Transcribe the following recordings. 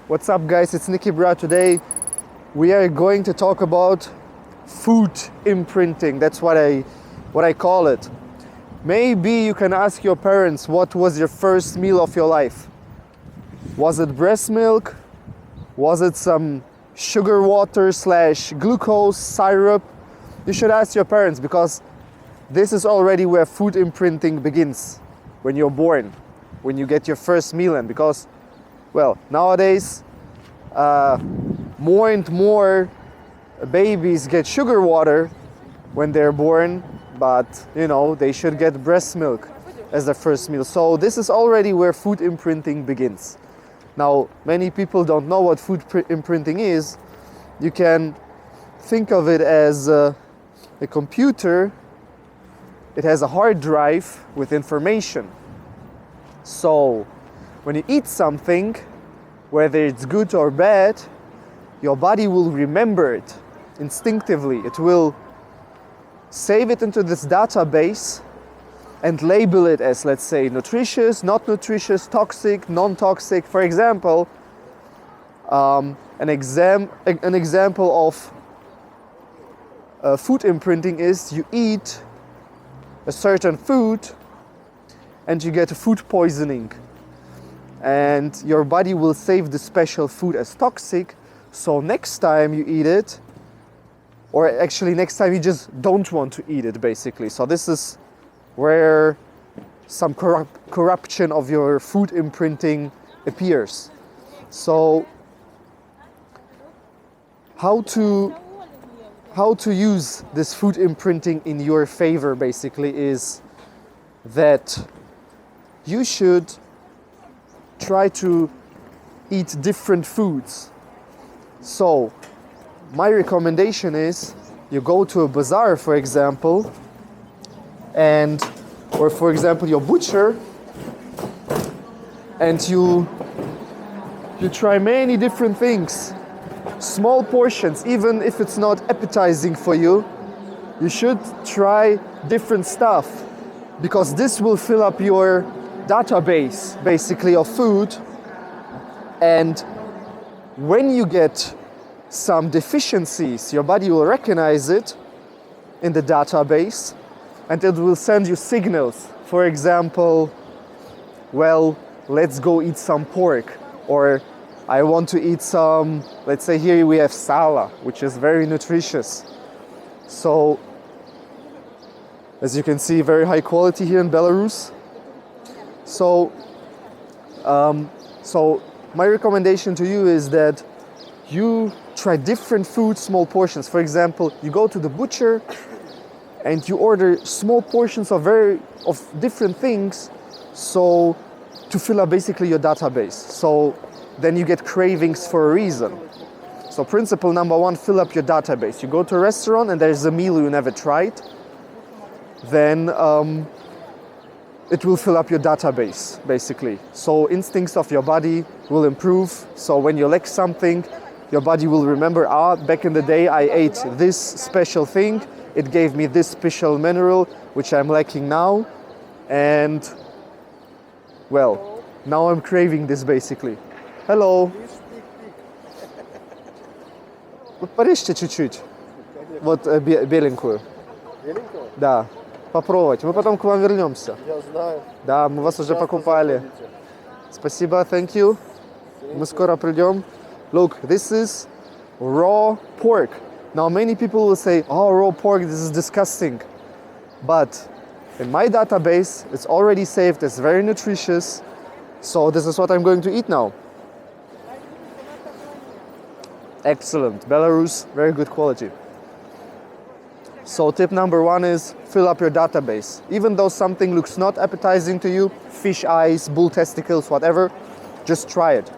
What's up, guys? It's NIKIBRAH. Today we are going to talk about food imprinting. That's what I call it. Maybe you can ask your parents, what was your first meal of your life? Was it breast milk? Was it some sugar water / glucose syrup? You should ask your parents, because this is already where food imprinting begins, when you're born, when you get your first meal. And because, well, nowadays more and more babies get sugar water when they're born, but you know, they should get breast milk as their first meal. So this is already where food imprinting begins. Now, many people don't know what food imprinting is. You can think of it as a computer. It has a hard drive with information. So when you eat something, whether it's good or bad, your body will remember it instinctively. It will save it into this database and label it as, let's say, nutritious, not nutritious, toxic, non-toxic. For example, an example of food imprinting is you eat a certain food and you get food poisoning, and your body will save the special food as toxic, so next time you eat it, or actually next time you just don't want to eat it, basically. So this is where some corruption of your food imprinting appears. So how to use this food imprinting in your favor, basically, is that you should try to eat different foods. So my recommendation is you go to a bazaar, for example, or for example your butcher, and you try many different things, small portions. Even if it's not appetizing for you, you should try different stuff, because this will fill up your database, basically, of food. And when you get some deficiencies, your body will recognize it in the database, and it will send you signals. For example, well, let's go eat some pork, or I want to eat some, let's say here we have sala, which is very nutritious. So as you can see, very high quality here in Belarus. So my recommendation to you is that you try different foods, small portions. For example, you go to the butcher and you order small portions of different things, so to fill up basically your database. So then you get cravings for a reason. So principle number one, fill up your database. You go to a restaurant and there's a meal you never tried, then it will fill up your database, basically. So instincts of your body will improve. So when you lack something, your body will remember, back in the day I ate this special thing, it gave me this special mineral, which I'm lacking now, and well, now I'm craving this, basically. Hello. Порежьте чуть-чуть. Вот беленькую. Беленького? Да. Попробовать. Мы потом к вам вернемся. Я знаю. Да, мы вас уже покупали. Спасибо, thank you. Мы скоро придем. Look, this is raw pork. Now many people will say, oh, raw pork, this is disgusting. But in my database, it's already saved as very nutritious. So this is what I'm going to eat now. Excellent. Belarus, very good quality. So tip number one is fill up your database. Even though something looks not appetizing to you, fish eyes, bull testicles, whatever, just try it.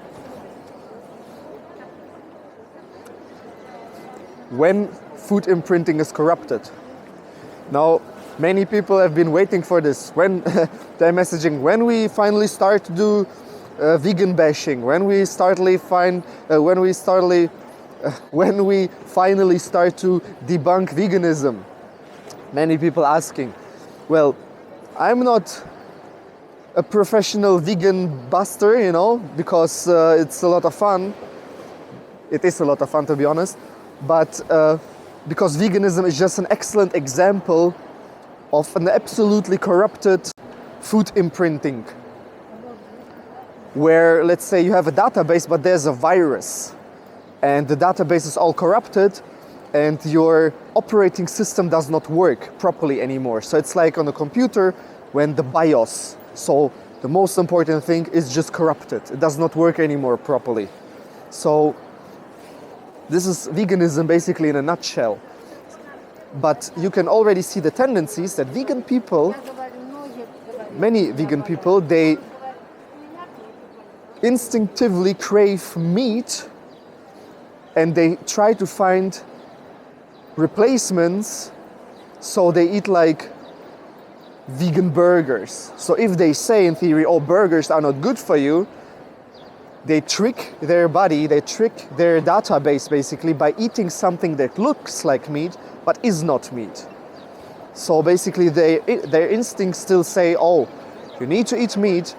When food imprinting is corrupted. Now, many people have been waiting for this. When they're messaging, when we finally start to do vegan bashing, when we finally start to debunk veganism. Many people asking. Well, I'm not a professional vegan buster, you know, because it's a lot of fun. It is a lot of fun, to be honest. But because veganism is just an excellent example of an absolutely corrupted food imprinting, where, let's say, you have a database, but there's a virus, and the database is all corrupted, and your operating system does not work properly anymore. So it's like on a computer when the BIOS, so the most important thing, is just corrupted. It does not work anymore properly. So this is veganism basically in a nutshell. But you can already see the tendencies that vegan people, many vegan people, they instinctively crave meat, and they try to find replacements, so they eat like vegan burgers. So if they say in theory, oh, burgers are not good for you, they trick their body, they trick their database basically by eating something that looks like meat but is not meat. So basically their instincts still say, oh, you need to eat meat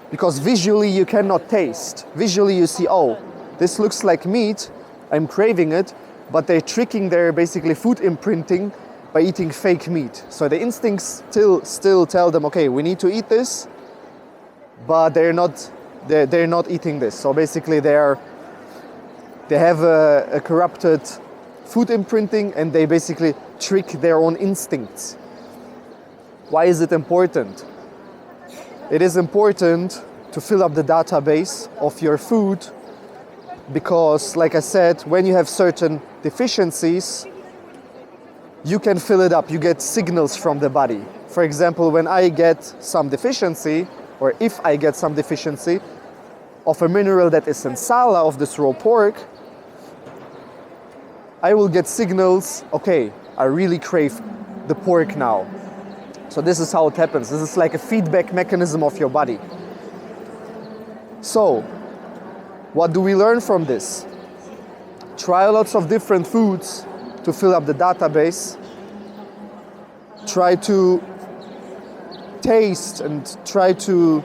because visually you cannot taste. Visually you see, oh, this looks like meat, I'm craving it, but they're tricking their basically food imprinting by eating fake meat. So the instincts still tell them, okay, we need to eat this, but they're not eating this. So basically they have a corrupted food imprinting, and they basically trick their own instincts. Why is it important? It is important to fill up the database of your food because, like I said, when you have certain deficiencies, you can fill it up. You get signals from the body. For example, when I get some deficiency, or if I get some deficiency of a mineral that is in sala, of this raw pork, I will get signals, okay, I really crave the pork now. So this is how it happens. This is like a feedback mechanism of your body. So, what do we learn from this? Try lots of different foods to fill up the database. Try to taste and try to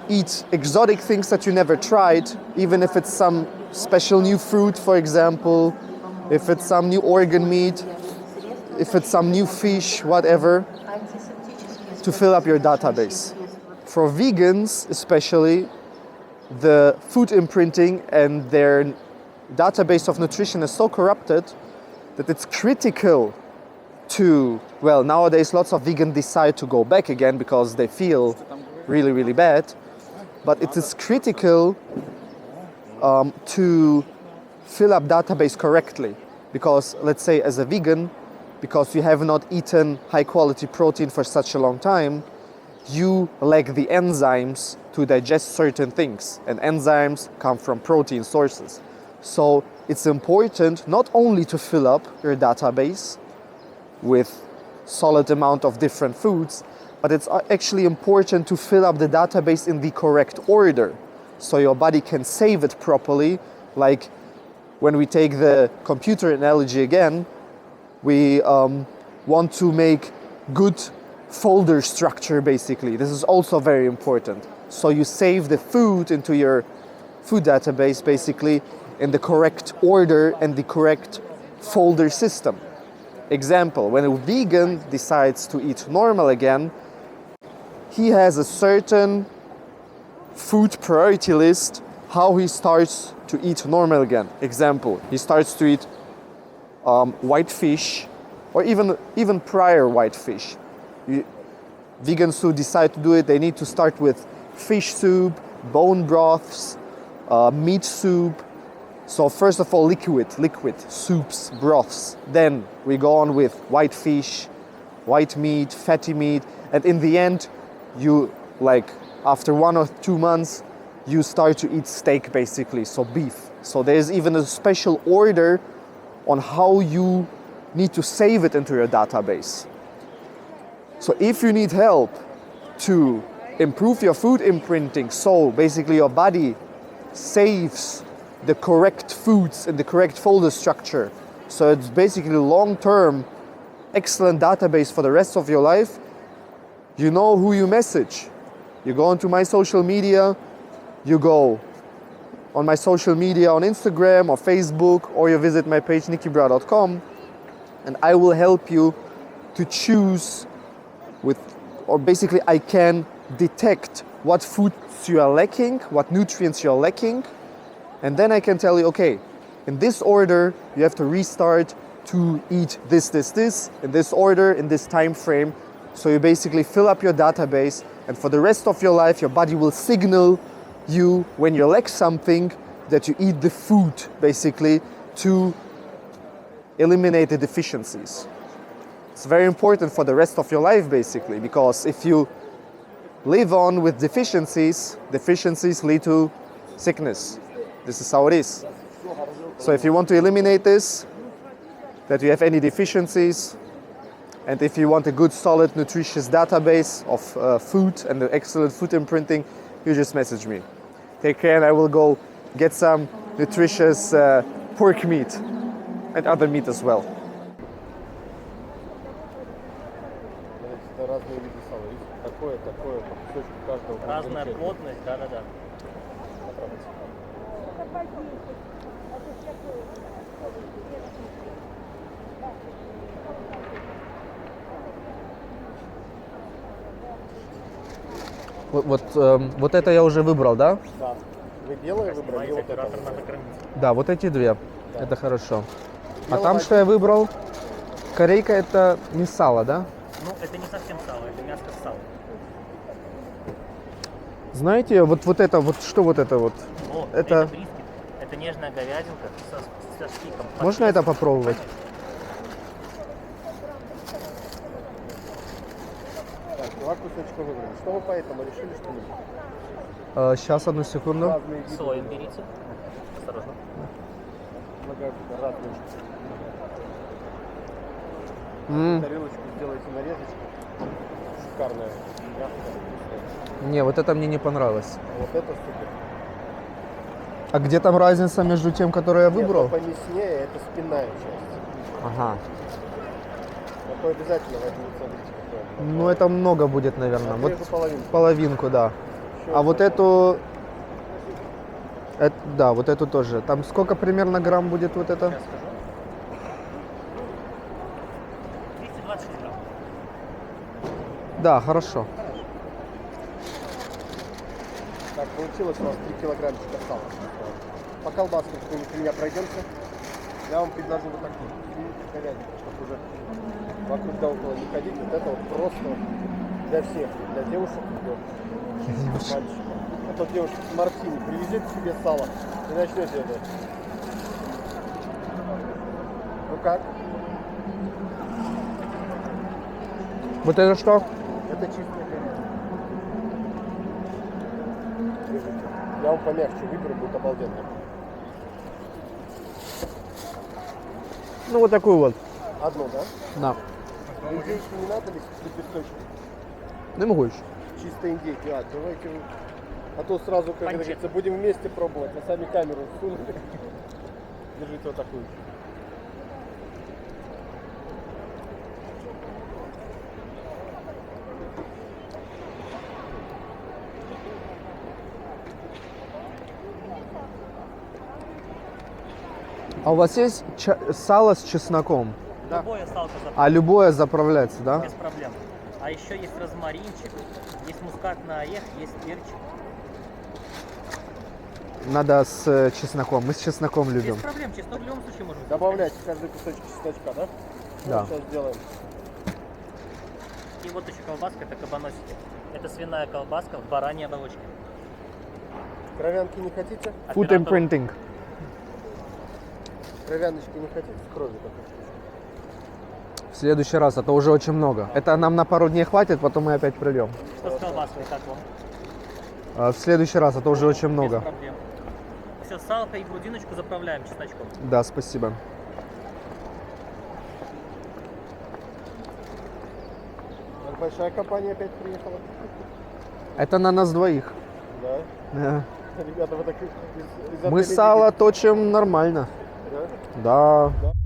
eat exotic things that you never tried, even if it's some special new fruit, for example, if it's some new organ meat, if it's some new fish, whatever, to fill up your database. For vegans especially, the food imprinting and their database of nutrition is so corrupted that it's critical to, well, nowadays lots of vegans decide to go back again because they feel really, really bad, but it is critical to fill up database correctly, because let's say as a vegan, because you have not eaten high quality protein for such a long time, you lack the enzymes to digest certain things, and enzymes come from protein sources. So it's important not only to fill up your database with solid amount of different foods, but it's actually important to fill up the database in the correct order, so your body can save it properly. Like when we take the computer analogy again, we want to make good folder structure basically. This is also very important. So you save the food into your food database basically in the correct order and the correct folder system. Example, when a vegan decides to eat normal again, he has a certain food priority list how he starts to eat normal again. Example, he starts to eat white fish, or even prior white fish. Vegans who decide to do it, they need to start with fish soup, bone broths, meat soup. So first of all, liquid soups, broths. Then we go on with white fish, white meat, fatty meat, and in the end, you, like after 1 or 2 months, you start to eat steak basically, so beef. So there's even a special order on how you need to save it into your database. So if you need help to improve your food imprinting, so basically your body saves the correct foods in the correct folder structure, so it's basically long-term excellent database for the rest of your life, You know who you message. You go onto my social media, you go on my social media on Instagram or Facebook, or you visit my page NIKIBRAH.com, and I will help you to choose or basically I can detect what foods you are lacking, what nutrients you are lacking, and then I can tell you, okay, in this order, you have to restart to eat this, in this order, in this time frame. So you basically fill up your database, and for the rest of your life, your body will signal you when you lack something that you eat the food, basically, to eliminate the deficiencies. It's very important for the rest of your life, basically, because if you live on with deficiencies lead to sickness. This is how it is. So if you want to eliminate this, that you have any deficiencies, and if you want a good, solid, nutritious database of food and the excellent food imprinting, you just message me. Take care, and I will go get some nutritious pork meat and other meat as well. Разные виды сала. Такое, такое, по кусочку каждого. Разная плотность, да-да-да. Вот это я уже выбрал, да? Да. Вы белое выбрали, вот это. Да, вот эти две. Да. Это хорошо. А там, что я выбрал, корейка, это не сало, да? Ну, это не совсем сало, это мясо сала. Знаете, вот это, вот что вот это вот? О, это брискет. Это нежная говядинка со штиком. Можно это попробовать? Так, два кусочка выбрали. Что вы поэтому решили, что ли? Сейчас, одну секунду. Разные виды. Соль берите. Осторожно. Разные. Тарелочку сделайте нарезочку. Шикарная. Не, вот это мне не понравилось. Вот это супер. А где там разница между тем, который я выбрал? Нет, помяснее, это спинная часть. Ага. Такое обязательно возьмите, смотрите, какое. Ну это много будет, наверное. Вот половинку. Половинку, да. Еще а вот эту... да, вот эту тоже. Там сколько примерно грамм будет вот это? Сейчас скажу. 220 грамм. Да, хорошо. Так, получилось у нас 3 килограммчика сала. По колбаскам у меня пройдемся. Я вам предложу вот такую говядину, чтобы уже вокруг да около не ходить. Вот это вот просто для всех, для девушек, для мальчиков. А то девушка с мартини привезет себе сало и начнете это. Ну как? Вот это что? Это чистая говядина. Держите. Я вам помягче выберу, будет обалденно. Ну вот такую вот. Одну, да? Да. Индейки не надо ли с лепесточком? Не могу еще. Чисто индейки. А, давайте вы... А то сразу, как говорится, будем вместе пробовать, а сами камеру сунули. Держите вот такую. А у вас есть сало с чесноком? Да. Любое салко А любое заправляется, да? без проблем. А еще есть розмаринчик, есть мускатный орех, есть перчик. Надо с чесноком. Мы с чесноком любим. Без проблем, чеснок в любом случае можем. Добавляйте каждый кусочек чесночка, да? Да. Вот сейчас сделаем. И вот еще колбаска, это кабаносики. Это свиная колбаска в бараньей оболочке. Кровянки не хотите? Food imprinting. Кровяночки не хотите? С кровью такой. В следующий раз, а то уже очень много. Это нам на пару дней хватит, потом мы опять придем. Что с колбаской, как вам? В следующий раз, а то уже очень много. Без проблем. Все, салко и грудиночку заправляем чесночком. Да, спасибо. Большая компания опять приехала. Это на нас двоих. Да. Да. Ребята, вы так из Мы отеля сало точим нормально. едете? Да? Да. Да.